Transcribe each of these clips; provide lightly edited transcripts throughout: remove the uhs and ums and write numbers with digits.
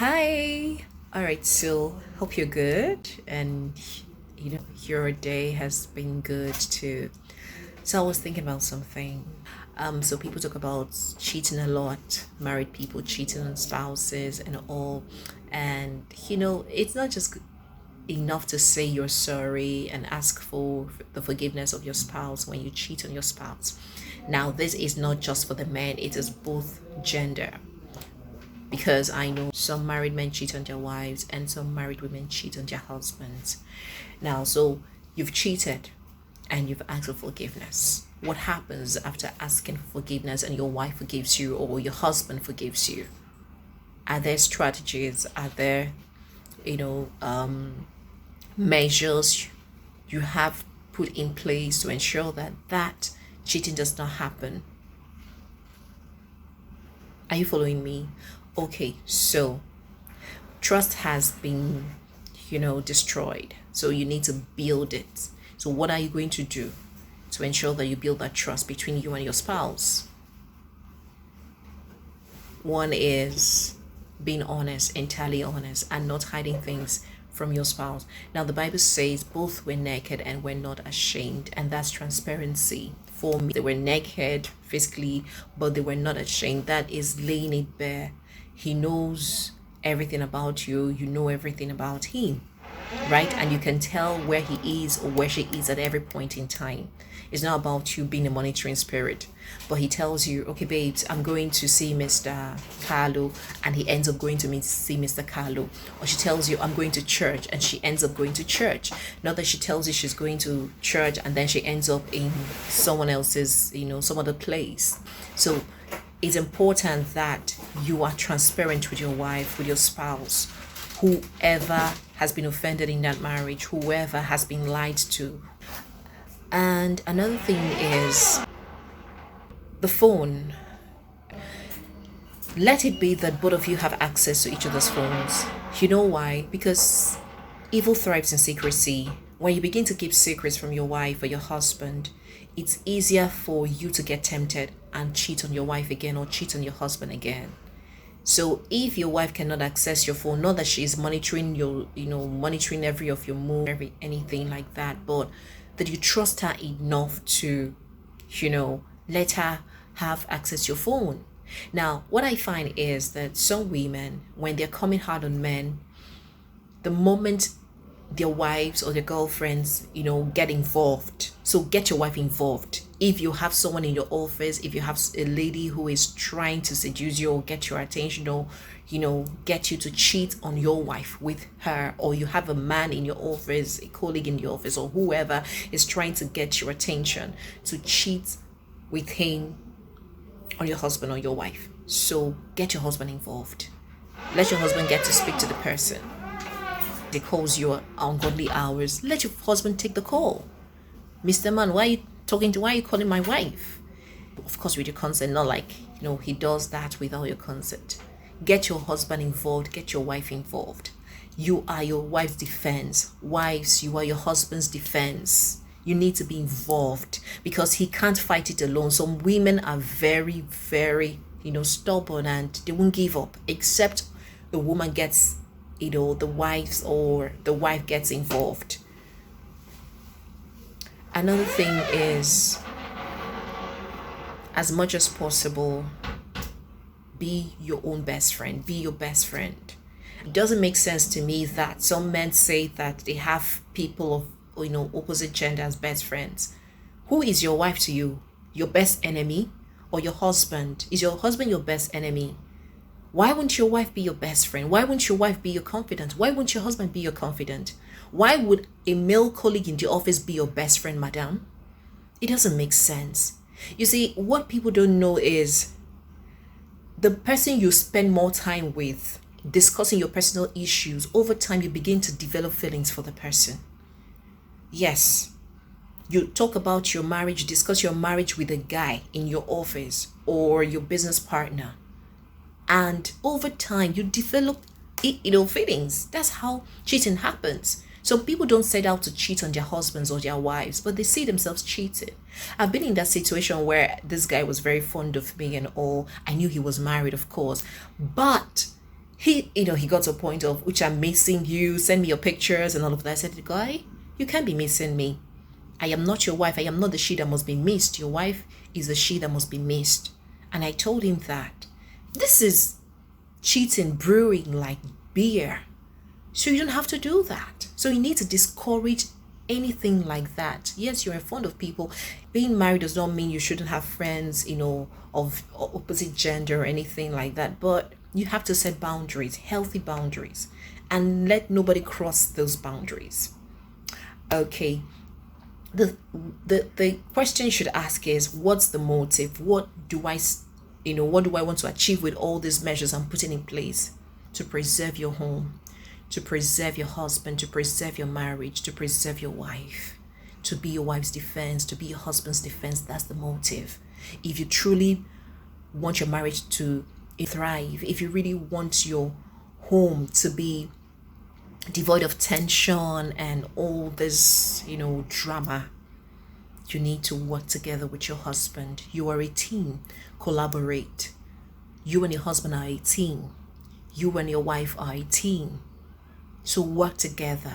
Hi. All right, so hope you're good and your day has been good too. So I was thinking about something. So people talk about cheating a lot, married people cheating on spouses and all. And it's not just enough to say you're sorry and ask for the forgiveness of your spouse when you cheat on your spouse. Now, this is not just for the men, it is both gender, because I know some married men cheat on their wives and some married women cheat on their husbands. Now, so you've cheated and you've asked for forgiveness. What happens after asking for forgiveness and your wife forgives you or your husband forgives you? Are there strategies? Are there, you know, measures you have put in place to ensure that cheating does not happen? Are you following me? Okay, so trust has been, destroyed. So you need to build it. So what are you going to do to ensure that you build that trust between you and your spouse? One is being honest, entirely honest, and not hiding things from your spouse. Now, the Bible says both were naked and were not ashamed, and that's transparency. For me, they were naked physically, but they were not ashamed. That is laying it bare. He knows everything about you, you know everything about him, right? And you can tell where he is or where she is at every point in time. It's not about you being a monitoring spirit, but he tells you, okay, babes, I'm going to see Mr. Carlo, and he ends up going to see Mr. Carlo. Or she tells you, I'm going to church, and she ends up going to church. Not that she tells you she's going to church and then she ends up in someone else's, some other place. So it's important that you are transparent with your wife, with your spouse, whoever has been offended in that marriage, whoever has been lied to. And another thing is the phone. Let it be that both of you have access to each other's phones. You know why? Because evil thrives in secrecy. When you begin to keep secrets from your wife or your husband, it's easier for you to get tempted and cheat on your wife again or cheat on your husband again. So if your wife cannot access your phone, not that she's monitoring monitoring every of your move, anything like that, but that you trust her enough to, let her have access to your phone. Now, what I find is that some women, when they're coming hard on men, the moment their wives or their girlfriends, get involved. So get your wife involved. If you have someone in your office, if you have a lady who is trying to seduce you or get your attention or, get you to cheat on your wife with her, or you have a man in your office, a colleague in your office, or whoever is trying to get your attention to cheat with him on your husband or your wife. So get your husband involved. Let your husband get to speak to the person. They calls you ungodly hours. Let your husband take the call. Mr. Man, why are you calling my wife? Of course, with your consent, not like, he does that without your consent. Get your husband involved, get your wife involved. You are your wife's defense. Wives, you are your husband's defense. You need to be involved because he can't fight it alone. Some women are very, very, stubborn and they won't give up except the woman gets, the wife gets involved. Another thing is, as much as possible, be your own best friend. Be your best friend. It doesn't make sense to me that some men say that they have people of, opposite gender as best friends. Who is your wife to you? Your best enemy or your husband? Is your husband your best enemy? Why wouldn't your wife be your best friend? Why wouldn't your wife be your confidant? Why wouldn't your husband be your confidant? Why would a male colleague in the office be your best friend, madam? It doesn't make sense. You see, what people don't know is the person you spend more time with, discussing your personal issues, over time you begin to develop feelings for the person. Yes, you talk about your marriage, discuss your marriage with a guy in your office or your business partner. And over time, you develop, feelings. That's how cheating happens. Some people don't set out to cheat on their husbands or their wives, but they see themselves cheating. I've been in that situation where this guy was very fond of me and all. I knew he was married, of course, but he got to a point of, which I'm missing you, send me your pictures and all of that. I said, guy, you can't be missing me. I am not your wife. I am not the she that must be missed. Your wife is the she that must be missed. And I told him that this is cheating brewing like beer. So you don't have to do that. So you need to discourage anything like that. Yes, you're fond of people. Being married does not mean you shouldn't have friends, of opposite gender or anything like that. But you have to set boundaries, healthy boundaries, and let nobody cross those boundaries. Okay. The question you should ask is, what's the motive? What do I want to achieve with all these measures I'm putting in place to preserve your home, to preserve your husband, to preserve your marriage, to preserve your wife, to be your wife's defense, to be your husband's defense? That's the motive. If you truly want your marriage to thrive, if you really want your home to be devoid of tension and all this, drama, you need to work together with your husband. You are a team. Collaborate. You and your husband are a team. You and your wife are a team. So work together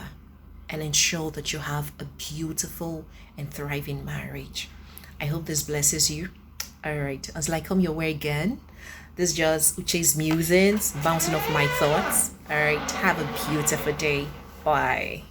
and ensure that you have a beautiful and thriving marriage. I hope this blesses you. All right, until I come your way again, this is just Uche's musings, bouncing off my thoughts. All right, have a beautiful day. Bye.